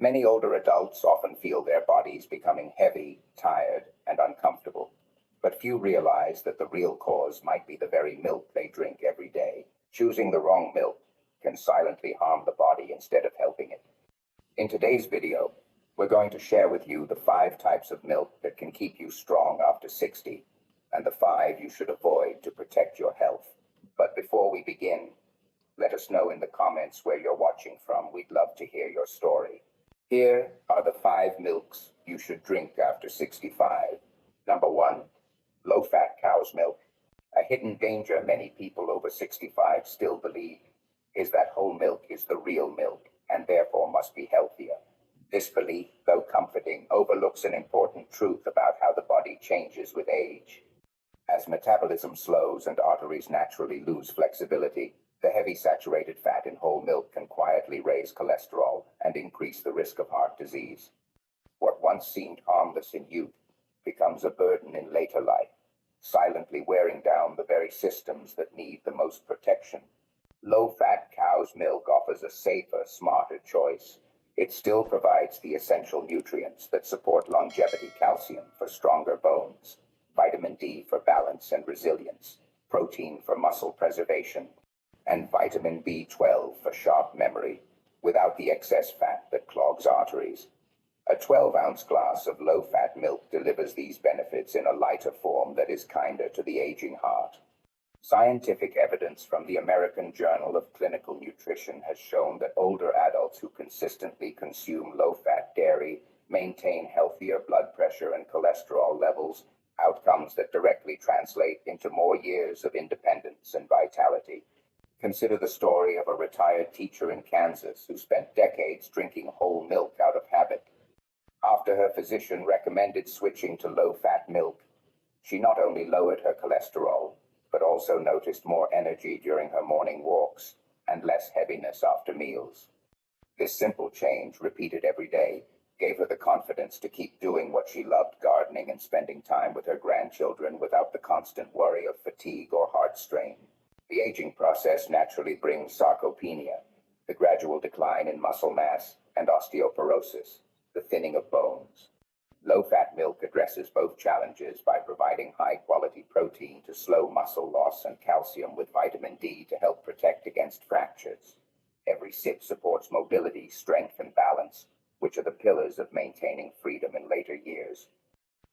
Many older adults often feel their bodies becoming heavy, tired, and uncomfortable, but few realize that the real cause might be the very milk they drink every day. Choosing the wrong milk can silently harm the body instead of helping it. In today's video, we're going to share with you the 5 types of milk that can keep you strong after 60, and the 5 you should avoid to protect your health. But before we begin, let us know in the comments where you're watching from. We'd love to hear your story. Here are the 5 milks you should drink after 65. Number 1, low-fat cow's milk. A hidden danger many people over 65 still believe is that whole milk is the real milk and therefore must be healthier. This belief, though comforting, overlooks an important truth about how the body changes with age. As metabolism slows and arteries naturally lose flexibility, the heavy saturated fat in whole milk can quietly raise cholesterol and increase the risk of heart disease. What once seemed harmless in youth becomes a burden in later life, silently wearing down the very systems that need the most protection. Low-fat cow's milk offers a safer, smarter choice. It still provides the essential nutrients that support longevity: calcium for stronger bones, vitamin D for balance and resilience, protein for muscle preservation, and vitamin B12 for sharp memory, without the excess fat that clogs arteries. A 12-ounce glass of low-fat milk delivers these benefits in a lighter form that is kinder to the aging heart. Scientific evidence from the American Journal of Clinical Nutrition has shown that older adults who consistently consume low-fat dairy maintain healthier blood pressure and cholesterol levels, outcomes that directly translate into more years of independence and vitality. Consider the story of a retired teacher in Kansas who spent decades drinking whole milk out of habit. After her physician recommended switching to low-fat milk, she not only lowered her cholesterol, but also noticed more energy during her morning walks and less heaviness after meals. This simple change, repeated every day, gave her the confidence to keep doing what she loved: gardening and spending time with her grandchildren without the constant worry of fatigue or heart strain. The aging process naturally brings sarcopenia, the gradual decline in muscle mass, and osteoporosis, the thinning of bones. Low-fat milk addresses both challenges by providing high-quality protein to slow muscle loss and calcium with vitamin D to help protect against fractures. Every sip supports mobility, strength, and balance, which are the pillars of maintaining freedom in later years.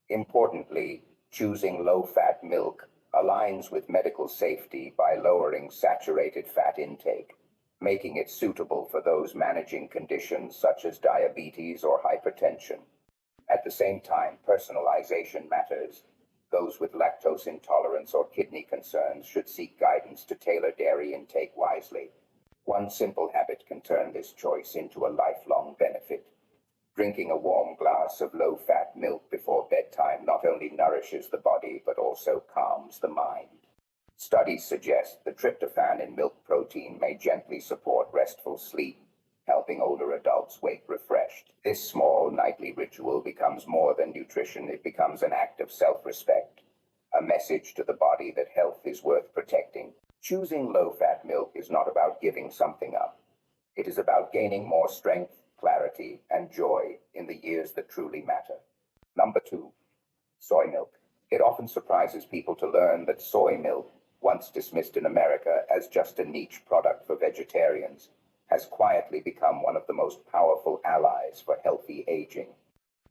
Importantly, choosing low-fat milk aligns with medical safety by lowering saturated fat intake, making it suitable for those managing conditions such as diabetes or hypertension. At the same time, personalization matters. Those with lactose intolerance or kidney concerns should seek guidance to tailor dairy intake wisely. One simple habit can turn this choice into a lifelong benefit. Drinking a warm glass of low-fat milk before bedtime not only nourishes the body but also calms the mind. Studies suggest the tryptophan in milk protein may gently support restful sleep, helping older adults wake refreshed. This small nightly ritual becomes more than nutrition. It becomes an act of self-respect, a message to the body that health is worth protecting. Choosing low-fat milk is not about giving something up. It is about gaining more strength, clarity, and joy in the years that truly matter. Number 2, soy milk. It often surprises people to learn that soy milk, once dismissed in America as just a niche product for vegetarians, has quietly become one of the most powerful allies for healthy aging.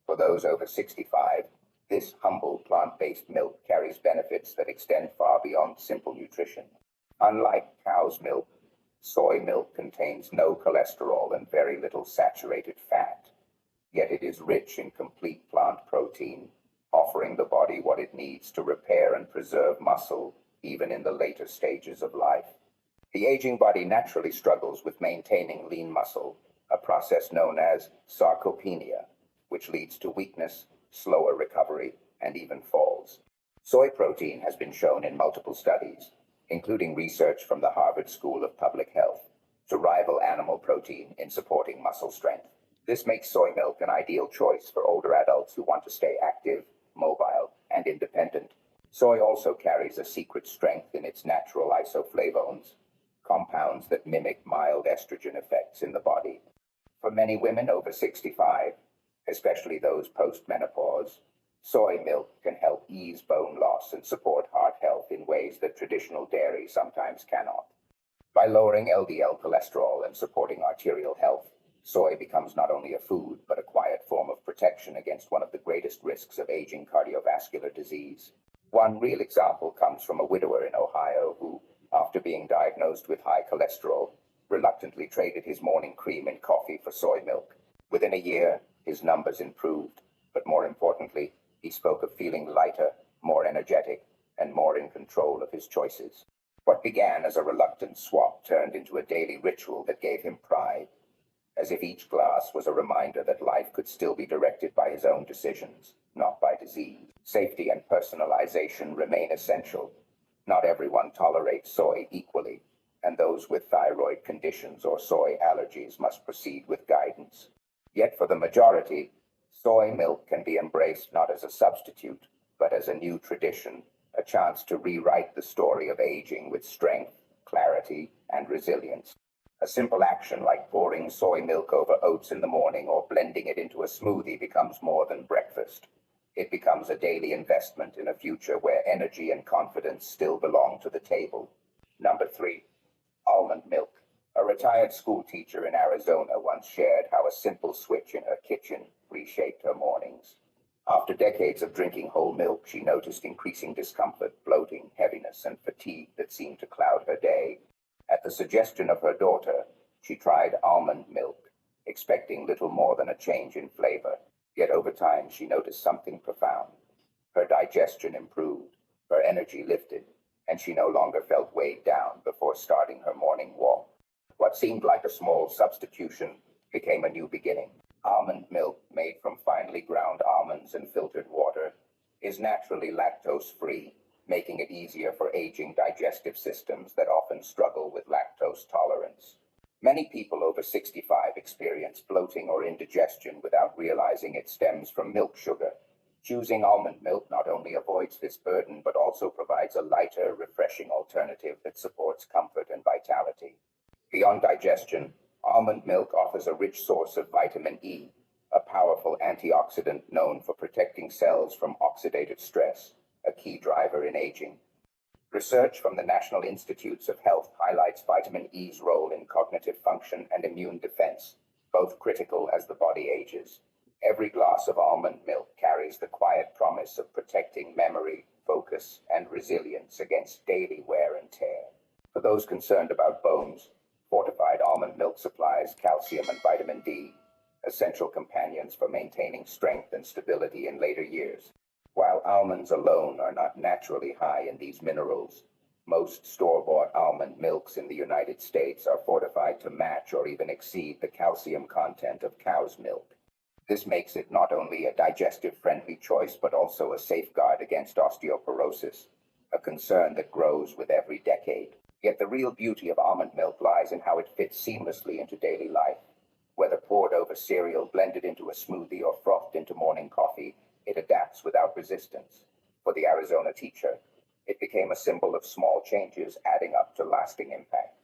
For those over 65, this humble plant-based milk carries benefits that extend far beyond simple nutrition. Unlike cow's milk, soy milk contains no cholesterol and very little saturated fat, yet it is rich in complete plant protein, offering the body what it needs to repair and preserve muscle even in the later stages of life. The aging body naturally struggles with maintaining lean muscle, a process known as sarcopenia, which leads to weakness, slower recovery, and even falls. Soy protein has been shown in multiple studies, including research from the Harvard School of Public Health, to rival animal protein in supporting muscle strength. This makes soy milk an ideal choice for older adults who want to stay active, mobile, and independent. Soy also carries a secret strength in its natural isoflavones, compounds that mimic mild estrogen effects in the body. For many women over 65, especially those post-menopause, soy milk can help ease bone loss and support heart health in ways that traditional dairy sometimes cannot. By lowering LDL cholesterol and supporting arterial health, soy becomes not only a food, but a quiet form of protection against one of the greatest risks of aging cardiovascular disease. One real example comes from a widower in Ohio who, after being diagnosed with high cholesterol, reluctantly traded his morning cream and coffee for soy milk. Within a year, his numbers improved, but more importantly, he spoke of feeling lighter, more energetic, and more in control of his choices. What began as a reluctant swap turned into a daily ritual that gave him pride, as if each glass was a reminder that life could still be directed by his own decisions, not by disease. Safety and personalization remain essential. Not everyone tolerates soy equally, and those with thyroid conditions or soy allergies must proceed with guidance. Yet for the majority, soy milk can be embraced not as a substitute, but as a new tradition, a chance to rewrite the story of aging with strength, clarity, and resilience. A simple action like pouring soy milk over oats in the morning or blending it into a smoothie becomes more than breakfast. It becomes a daily investment in a future where energy and confidence still belong to the table. Number 3. Almond milk. A retired school teacher in Arizona once shared how a simple switch in her kitchen reshaped her mornings. After decades of drinking whole milk, she noticed increasing discomfort, bloating, heaviness, and fatigue that seemed to cloud her day. At the suggestion of her daughter, she tried almond milk, expecting little more than a change in flavor. Yet over time, she noticed something profound. Her digestion improved, her energy lifted, and she no longer felt weighed down before starting her morning walk. What seemed like a small substitution became a new beginning. Almond milk, made from finely ground almonds and filtered water, is naturally lactose-free, making it easier for aging digestive systems that often struggle with lactose tolerance. Many people over 65 experience bloating or indigestion without realizing it stems from milk sugar. Choosing almond milk not only avoids this burden, but also provides a lighter, refreshing alternative that supports comfort and vitality. Beyond digestion, almond milk offers a rich source of vitamin E, a powerful antioxidant known for protecting cells from oxidative stress, a key driver in aging. Research from the National Institutes of Health highlights vitamin E's role in cognitive function and immune defense, both critical as the body ages. Every glass of almond milk carries the quiet promise of protecting memory, focus, and resilience against daily wear and tear. For those concerned about bones, fortified almond milk supplies calcium and vitamin D, essential companions for maintaining strength and stability in later years. While almonds alone are not naturally high in these minerals, most store-bought almond milks in the United States are fortified to match or even exceed the calcium content of cow's milk. This makes it not only a digestive-friendly choice, but also a safeguard against osteoporosis, a concern that grows with every decade. Yet the real beauty of almond milk lies in how it fits seamlessly into daily life. Whether poured over cereal, blended into a smoothie, or frothed into morning coffee, it adapts without resistance. For the Arizona teacher, it became a symbol of small changes adding up to lasting impact.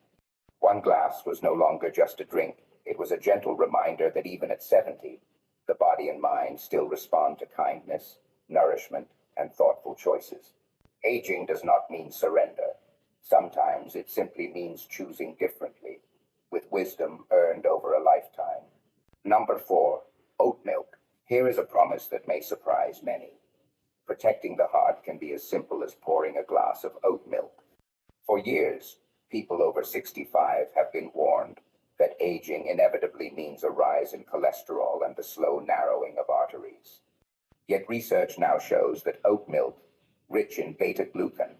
One glass was no longer just a drink. It was a gentle reminder that even at 70, the body and mind still respond to kindness, nourishment, and thoughtful choices. Aging does not mean surrender. Sometimes it simply means choosing differently, with wisdom earned over a lifetime. Number 4, oat milk. Here is a promise that may surprise many. Protecting the heart can be as simple as pouring a glass of oat milk. For years, people over 65 have been warned that aging inevitably means a rise in cholesterol and the slow narrowing of arteries. Yet research now shows that oat milk, rich in beta-glucan,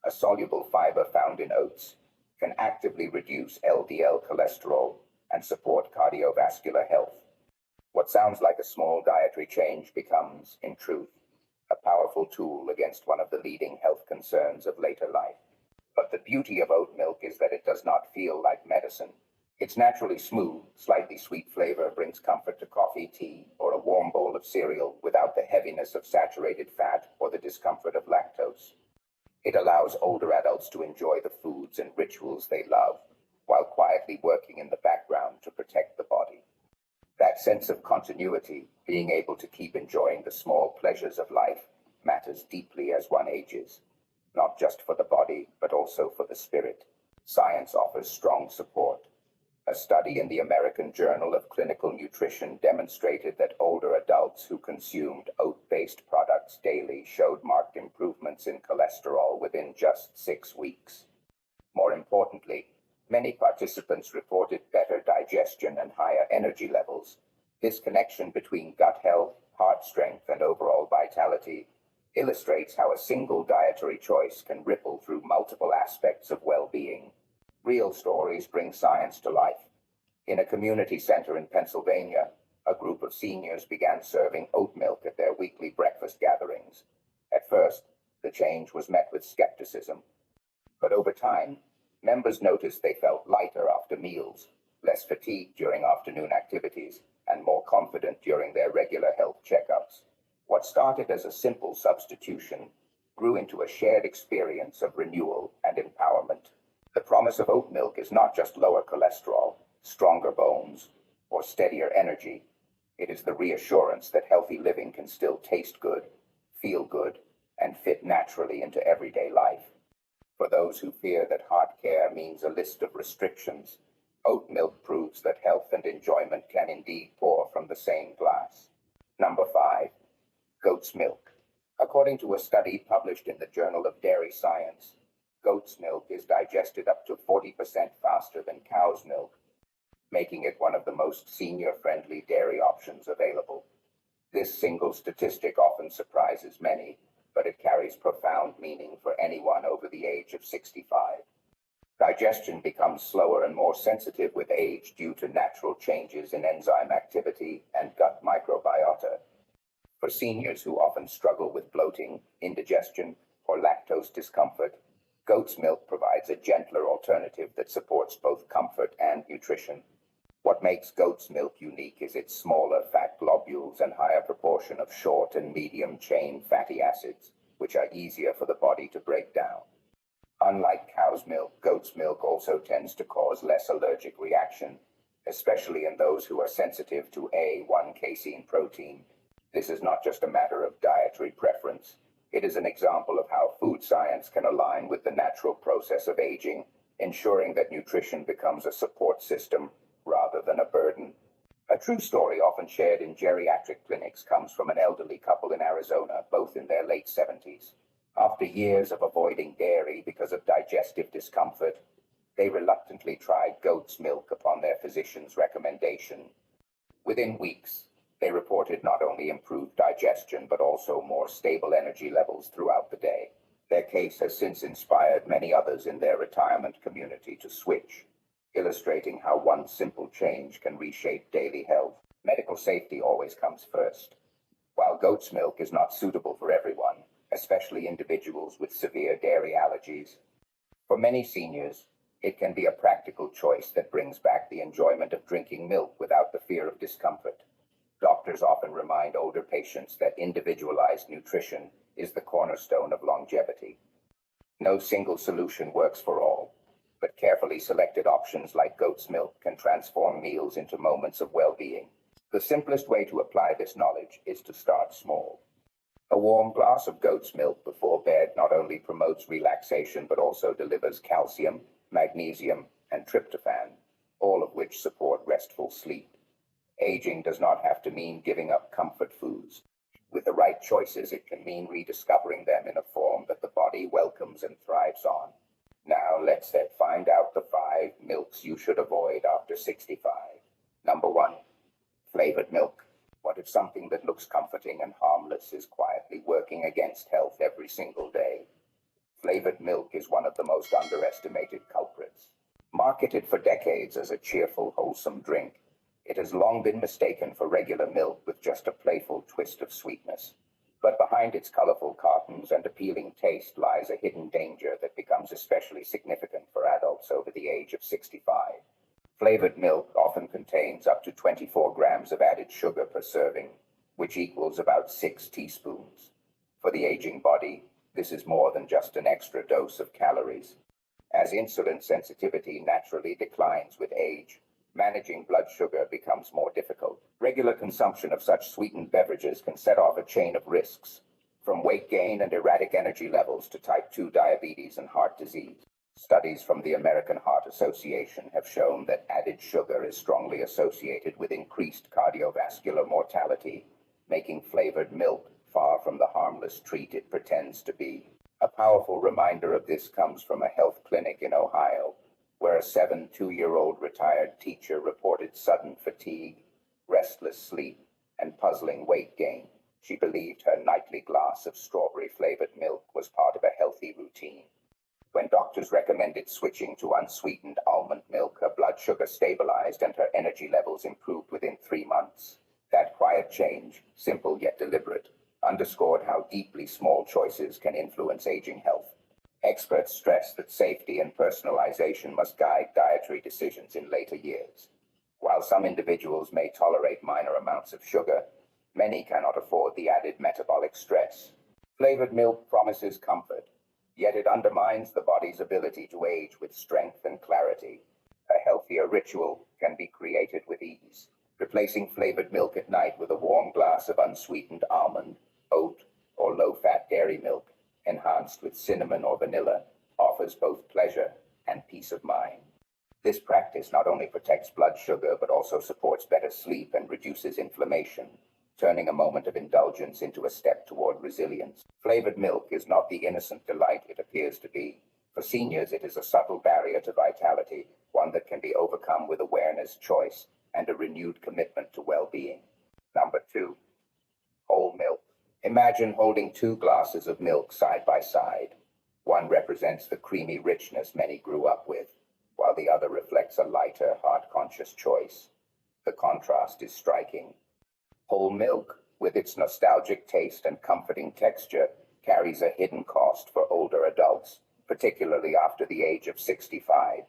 a soluble fiber found in oats, can actively reduce LDL cholesterol and support cardiovascular health. What sounds like a small dietary change becomes, in truth, a powerful tool against one of the leading health concerns of later life. But the beauty of oat milk is that it does not feel like medicine. Its naturally smooth, slightly sweet flavor brings comfort to coffee, tea, or a warm bowl of cereal without the heaviness of saturated fat or the discomfort of lactose. It allows older adults to enjoy the foods and rituals they love, while quietly working in the background to protect the body. That sense of continuity, being able to keep enjoying the small pleasures of life, matters deeply as one ages, not just for the body, but also for the spirit. Science offers strong support. A study in the American Journal of Clinical Nutrition demonstrated that older adults who consumed oat-based products daily showed marked improvements in cholesterol within just 6 weeks. More importantly, many participants reported better digestion and higher energy levels. This connection between gut health, heart strength, and overall vitality illustrates how a single dietary choice can ripple through multiple aspects of well-being. Real stories bring science to life. In a community center in Pennsylvania, a group of seniors began serving oat milk at their weekly breakfast gatherings. At first, the change was met with skepticism, but over time, members noticed they felt lighter after meals, less fatigued during afternoon activities, and more confident during their regular health checkups. What started as a simple substitution grew into a shared experience of renewal and empowerment. The promise of oat milk is not just lower cholesterol, stronger bones, or steadier energy. It is the reassurance that healthy living can still taste good, feel good, and fit naturally into everyday life. For those who fear that heart care means a list of restrictions, oat milk proves that health and enjoyment can indeed pour from the same glass. Number 5. Goat's milk. According to a study published in the Journal of Dairy Science, goat's milk is digested up to 40% faster than cow's milk, making it one of the most senior-friendly dairy options available. This single statistic often surprises many, but it carries profound meaning for anyone over the age of 65. Digestion becomes slower and more sensitive with age due to natural changes in enzyme activity and gut microbiota. For seniors who often struggle with bloating, indigestion, or lactose discomfort, goat's milk provides a gentler alternative that supports both comfort and nutrition. What makes goat's milk unique is its smaller fat globules and higher proportion of short and medium-chain fatty acids, which are easier for the body to break down. Unlike cow's milk, goat's milk also tends to cause less allergic reaction, especially in those who are sensitive to A1-casein protein. This is not just a matter of dietary preference. It is an example of how food science can align with the natural process of aging, ensuring that nutrition becomes a support system rather than a burden. A true story often shared in geriatric clinics comes from an elderly couple in Arizona, both in their late 70s. After years of avoiding dairy because of digestive discomfort, they reluctantly tried goat's milk upon their physician's recommendation. Within weeks, they reported not only improved digestion but also more stable energy levels throughout the day. Their case has since inspired many others in their retirement community to switch, illustrating how one simple change can reshape daily health. Medical safety always comes first. While goat's milk is not suitable for everyone, especially individuals with severe dairy allergies, for many seniors, it can be a practical choice that brings back the enjoyment of drinking milk without the fear of discomfort. Doctors often remind older patients that individualized nutrition is the cornerstone of longevity. No single solution works for all, but carefully selected options like goat's milk can transform meals into moments of well-being. The simplest way to apply this knowledge is to start small. A warm glass of goat's milk before bed not only promotes relaxation but also delivers calcium, magnesium, and tryptophan, all of which support restful sleep. Aging does not have to mean giving up comfort foods. With the right choices, it can mean rediscovering them in a form that the body welcomes and thrives on. Now let's find out the 5 milks you should avoid after 65. Number 1. Flavored milk. What if something that looks comforting and harmless is quietly working against health every single day? Flavored milk is one of the most underestimated culprits. Marketed for decades as a cheerful, wholesome drink, it has long been mistaken for regular milk with just a playful twist of sweetness. But behind its colorful cartons and appealing taste lies a hidden danger that becomes especially significant for adults over the age of 65. Flavored milk often contains up to 24 grams of added sugar per serving, which equals about 6 teaspoons. For the aging body, this is more than just an extra dose of calories. As insulin sensitivity naturally declines with age, managing blood sugar becomes more difficult. Regular consumption of such sweetened beverages can set off a chain of risks, from weight gain and erratic energy levels to type 2 diabetes and heart disease. Studies from the American Heart Association have shown that added sugar is strongly associated with increased cardiovascular mortality, making flavored milk far from the harmless treat it pretends to be. A powerful reminder of this comes from a health clinic in Ohio, where a 72-year-old retired teacher reported sudden fatigue, restless sleep, and puzzling weight gain. She believed her nightly glass of strawberry-flavored milk was part of a healthy routine. When doctors recommended switching to unsweetened almond milk, her blood sugar stabilized and her energy levels improved within 3 months. That quiet change, simple yet deliberate, underscored how deeply small choices can influence aging health. Experts stress that safety and personalization must guide dietary decisions in later years. While some individuals may tolerate minor amounts of sugar, many cannot afford the added metabolic stress. Flavored milk promises comfort, yet it undermines the body's ability to age with strength and clarity. A healthier ritual can be created with ease. Replacing flavored milk at night with a warm glass of unsweetened almond, oat, or low-fat dairy milk, enhanced with cinnamon or vanilla, offers both pleasure and peace of mind. This practice not only protects blood sugar but also supports better sleep and reduces inflammation, turning a moment of indulgence into a step toward resilience. Flavored milk is not the innocent delight it appears to be. For seniors, it is a subtle barrier to vitality, one that can be overcome with awareness, choice, and a renewed commitment to well-being. Number 2. Whole milk. Imagine holding 2 glasses of milk side by side. One represents the creamy richness many grew up with, while the other reflects a lighter, heart-conscious choice. The contrast is striking. Whole milk, with its nostalgic taste and comforting texture, carries a hidden cost for older adults, particularly after the age of 65.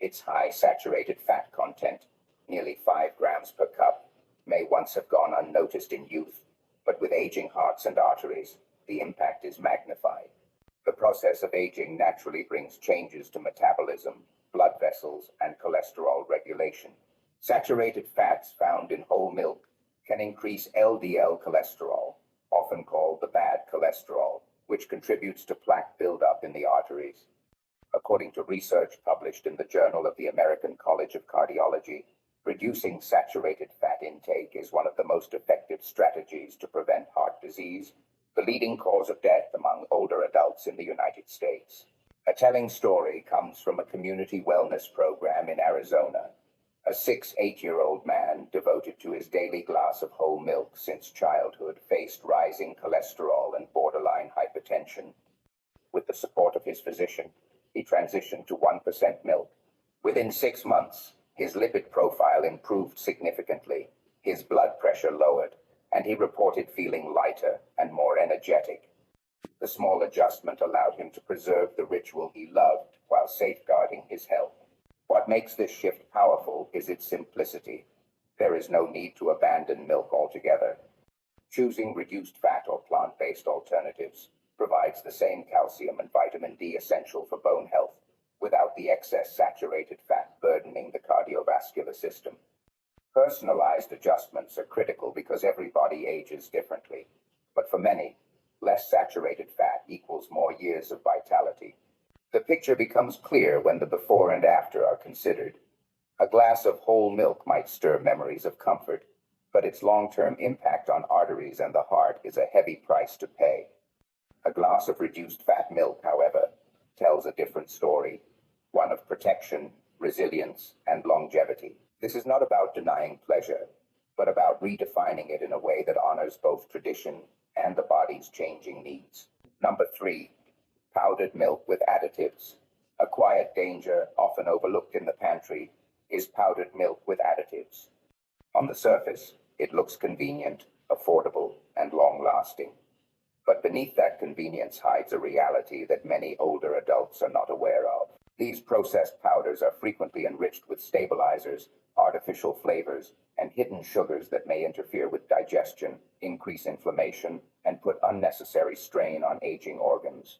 Its high saturated fat content, nearly 5 grams per cup, may once have gone unnoticed in youth, but with aging hearts and arteries, the impact is magnified. The process of aging naturally brings changes to metabolism, blood vessels, and cholesterol regulation. Saturated fats found in whole milk can increase LDL cholesterol, often called the bad cholesterol, which contributes to plaque buildup in the arteries. According to research published in the Journal of the American College of Cardiology, reducing saturated fat intake is one of the most effective strategies to prevent heart disease, the leading cause of death among older adults in the United States. A telling story comes from a community wellness program in Arizona. A 8-year-old man devoted to his daily glass of whole milk since childhood faced rising cholesterol and borderline hypertension. With the support of his physician, he transitioned to 1% milk. Within 6 months, his lipid profile improved significantly, his blood pressure lowered, and he reported feeling lighter and more energetic. The small adjustment allowed him to preserve the ritual he loved while safeguarding his health. What makes this shift powerful is its simplicity. There is no need to abandon milk altogether. Choosing reduced fat or plant-based alternatives provides the same calcium and vitamin D essential for bone health, without the excess saturated fat burdening the cardiovascular system. Personalized adjustments are critical because every body ages differently, but for many, less saturated fat equals more years of vitality. The picture becomes clear when the before and after are considered. A glass of whole milk might stir memories of comfort, but its long-term impact on arteries and the heart is a heavy price to pay. A glass of reduced fat milk, however, tells a different story, one of protection, resilience, and longevity. This is not about denying pleasure, but about redefining it in a way that honors both tradition and the body's changing needs. Number 3. Powdered milk with additives. A quiet danger, often overlooked in the pantry, is powdered milk with additives. On the surface, it looks convenient, affordable, and long-lasting. But beneath that convenience hides a reality that many older adults are not aware of. These processed powders are frequently enriched with stabilizers, artificial flavors, and hidden sugars that may interfere with digestion, increase inflammation, and put unnecessary strain on aging organs.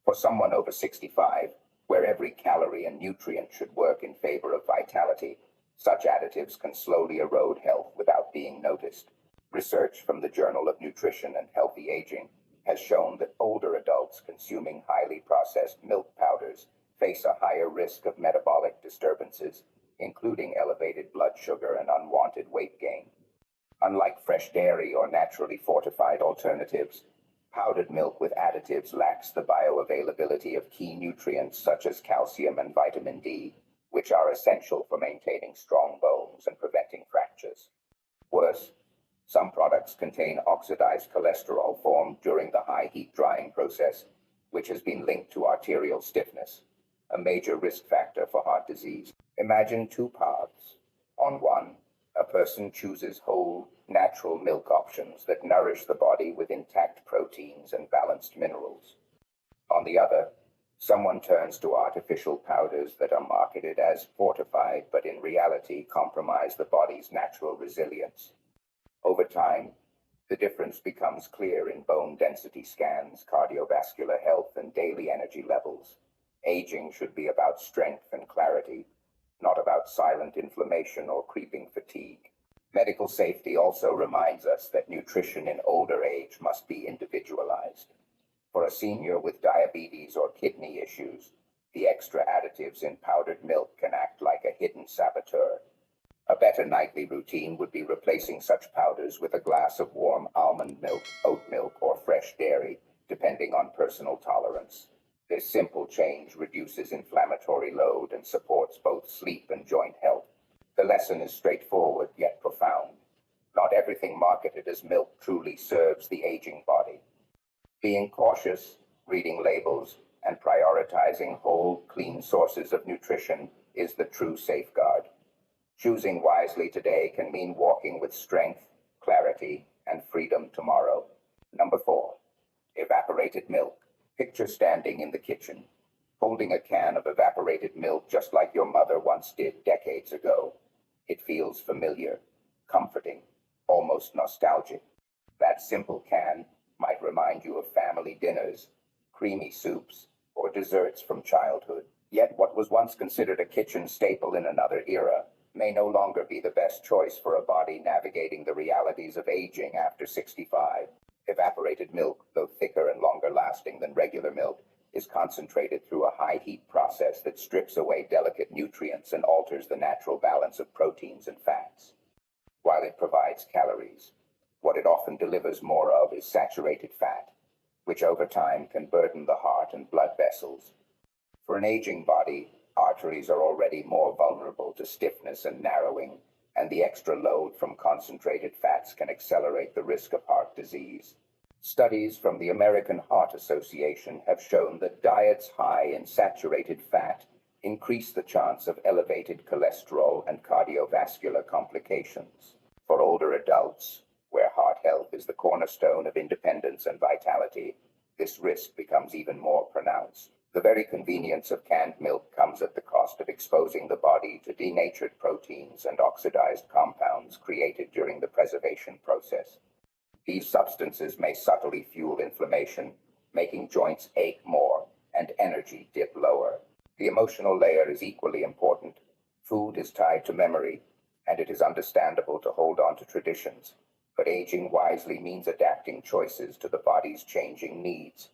For someone over 65, where every calorie and nutrient should work in favor of vitality, Such additives can slowly erode health without being noticed. Research from the Journal of Nutrition and Healthy Aging has shown that older adults consuming highly processed milk powders face a higher risk of metabolic disturbances, including elevated blood sugar and unwanted weight gain. Unlike fresh dairy or naturally fortified alternatives, powdered milk with additives lacks the bioavailability of key nutrients such as calcium and vitamin D, which are essential for maintaining strong bones and preventing fractures. Worse, some products contain oxidized cholesterol formed during the high heat drying process, which has been linked to arterial stiffness, a major risk factor for heart disease. Imagine two paths. On one, a person chooses whole, natural milk options that nourish the body with intact proteins and balanced minerals. On the other, someone turns to artificial powders that are marketed as fortified but in reality compromise the body's natural resilience. Over time, the difference becomes clear in bone density scans, cardiovascular health, and daily energy levels. Aging should be about strength and clarity, not about silent inflammation or creeping fatigue. Medical safety also reminds us that nutrition in older age must be individualized. For a senior with diabetes or kidney issues, the extra additives in powdered milk can act like a hidden saboteur. A better nightly routine would be replacing such powders with a glass of warm almond milk, oat milk, or fresh dairy, depending on personal tolerance. This simple change reduces inflammatory load and supports both sleep and joint health. The lesson is straightforward yet profound. Not everything marketed as milk truly serves the aging body. Being cautious, reading labels, and prioritizing whole, clean sources of nutrition is the true safeguard. Choosing wisely today can mean walking with strength, clarity, and freedom tomorrow. Number 4. Evaporated milk. Picture standing in the kitchen, holding a can of evaporated milk just like your mother once did decades ago. It feels familiar, comforting, almost nostalgic. That simple can might remind you of family dinners, creamy soups, or desserts from childhood. Yet what was once considered a kitchen staple in another era may no longer be the best choice for a body navigating the realities of aging after 65. Evaporated milk, though thicker and longer lasting than regular milk, is concentrated through a high heat process that strips away delicate nutrients and alters the natural balance of proteins and fats. While it provides calories, what it often delivers more of is saturated fat, which over time can burden the heart and blood vessels. For an aging body, arteries are already more vulnerable to stiffness and narrowing, and the extra load from concentrated fats can accelerate the risk of heart disease. Studies from the American Heart Association have shown that diets high in saturated fat increase the chance of elevated cholesterol and cardiovascular complications. For older adults, where heart health is the cornerstone of independence and vitality, this risk becomes even more pronounced. The very convenience of canned milk comes at the cost of exposing the body to denatured proteins and oxidized compounds created during the preservation process. These substances may subtly fuel inflammation, making joints ache more and energy dip lower. The emotional layer is equally important. Food is tied to memory, and it is understandable to hold on to traditions. But aging wisely means adapting choices to the body's changing needs.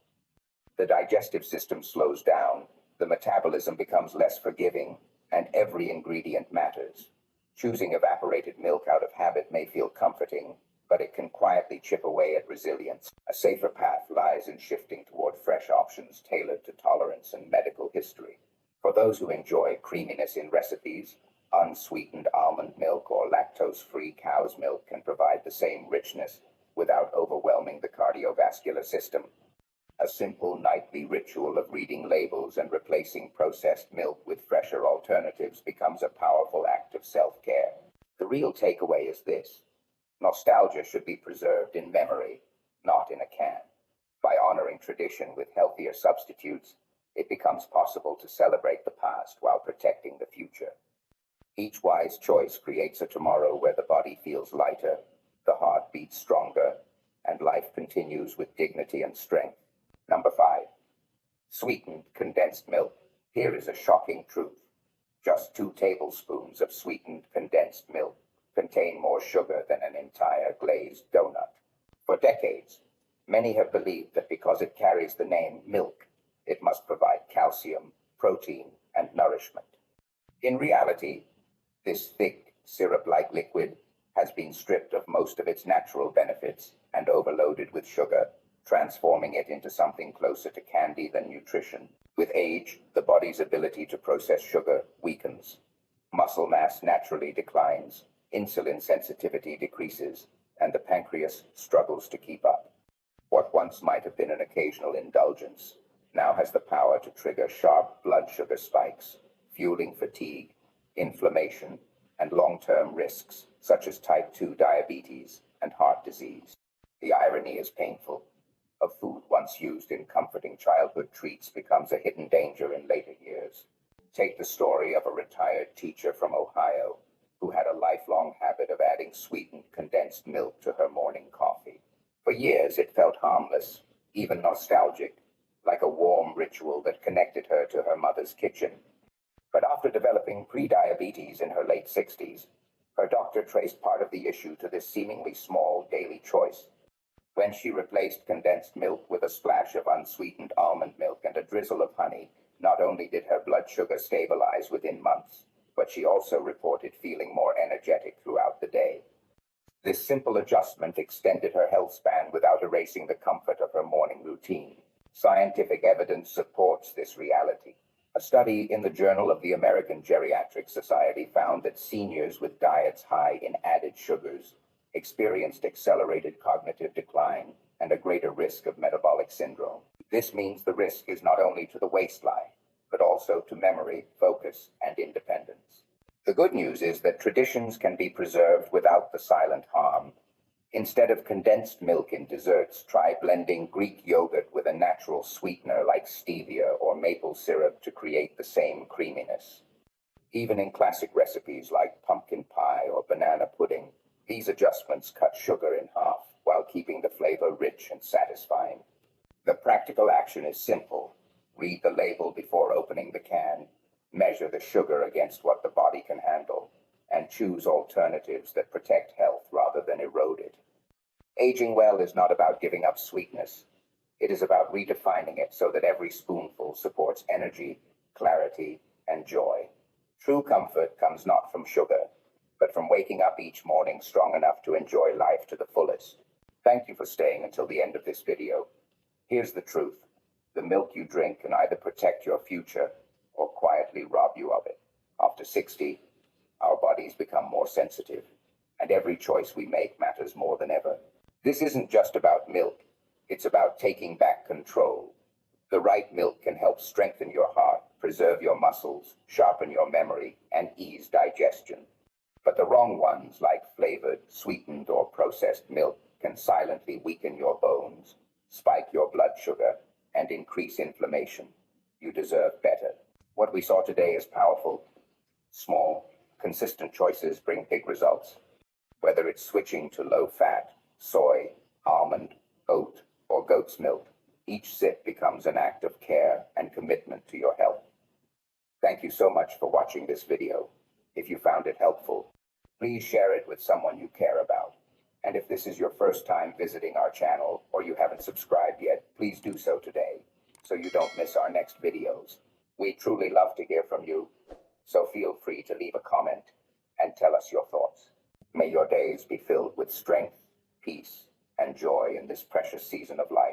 The digestive system slows down, the metabolism becomes less forgiving, and every ingredient matters. Choosing evaporated milk out of habit may feel comforting, but it can quietly chip away at resilience. A safer path lies in shifting toward fresh options tailored to tolerance and medical history. For those who enjoy creaminess in recipes, unsweetened almond milk or lactose-free cow's milk can provide the same richness without overwhelming the cardiovascular system. A simple nightly ritual of reading labels and replacing processed milk with fresher alternatives becomes a powerful act of self-care. The real takeaway is this: nostalgia should be preserved in memory, not in a can. By honoring tradition with healthier substitutes, it becomes possible to celebrate the past while protecting the future. Each wise choice creates a tomorrow where the body feels lighter, the heart beats stronger, and life continues with dignity and strength. Number 5. Sweetened condensed milk. Here is a shocking truth. Just 2 tablespoons of sweetened condensed milk contain more sugar than an entire glazed donut. For decades, many have believed that because it carries the name milk, it must provide calcium, protein, and nourishment. In reality, this thick, syrup-like liquid has been stripped of most of its natural benefits and overloaded with sugar, transforming it into something closer to candy than nutrition. With age, the body's ability to process sugar weakens. Muscle mass naturally declines, insulin sensitivity decreases, and the pancreas struggles to keep up. What once might have been an occasional indulgence now has the power to trigger sharp blood sugar spikes, fueling fatigue, inflammation, and long-term risks such as type 2 diabetes and heart disease. The irony is painful. A food once used in comforting childhood treats becomes a hidden danger in later years. Take the story of a retired teacher from Ohio who had a lifelong habit of adding sweetened condensed milk to her morning coffee. For years it felt harmless, even nostalgic, like a warm ritual that connected her to her mother's kitchen. But after developing prediabetes in her late 60s, her doctor traced part of the issue to this seemingly small daily choice. When she replaced condensed milk with a splash of unsweetened almond milk and a drizzle of honey, not only did her blood sugar stabilize within months, but she also reported feeling more energetic throughout the day. This simple adjustment extended her health span without erasing the comfort of her morning routine. Scientific evidence supports this reality. A study in the Journal of the American Geriatric Society found that seniors with diets high in added sugars experienced accelerated cognitive decline and a greater risk of metabolic syndrome. This means the risk is not only to the waistline, but also to memory, focus, and independence. The good news is that traditions can be preserved without the silent harm. Instead of condensed milk in desserts, try blending Greek yogurt with a natural sweetener like stevia or maple syrup to create the same creaminess. Even in classic recipes like pumpkin pie or banana pudding, these adjustments cut sugar in half while keeping the flavor rich and satisfying. The practical action is simple. Read the label before opening the can, measure the sugar against what the body can handle, and choose alternatives that protect health rather than erode it. Aging well is not about giving up sweetness. It is about redefining it so that every spoonful supports energy, clarity, and joy. True comfort comes not from sugar, but from waking up each morning strong enough to enjoy life to the fullest. Thank you for staying until the end of this video. Here's the truth. The milk you drink can either protect your future or quietly rob you of it. After 60, our bodies become more sensitive, and every choice we make matters more than ever. This isn't just about milk. It's about taking back control. The right milk can help strengthen your heart, preserve your muscles, sharpen your memory, and ease digestion. But the wrong ones, like flavored, sweetened, or processed milk, can silently weaken your bones, spike your blood sugar, and increase inflammation. You deserve better. What we saw today is powerful. Small, consistent choices bring big results. Whether it's switching to low-fat, soy, almond, oat, or goat's milk, each sip becomes an act of care and commitment to your health. Thank you so much for watching this video. If you found it helpful, please share it with someone you care about. And if this is your first time visiting our channel or you haven't subscribed yet, please do so today so you don't miss our next videos. We truly love to hear from you, so feel free to leave a comment and tell us your thoughts. May your days be filled with strength, peace, and joy in this precious season of life.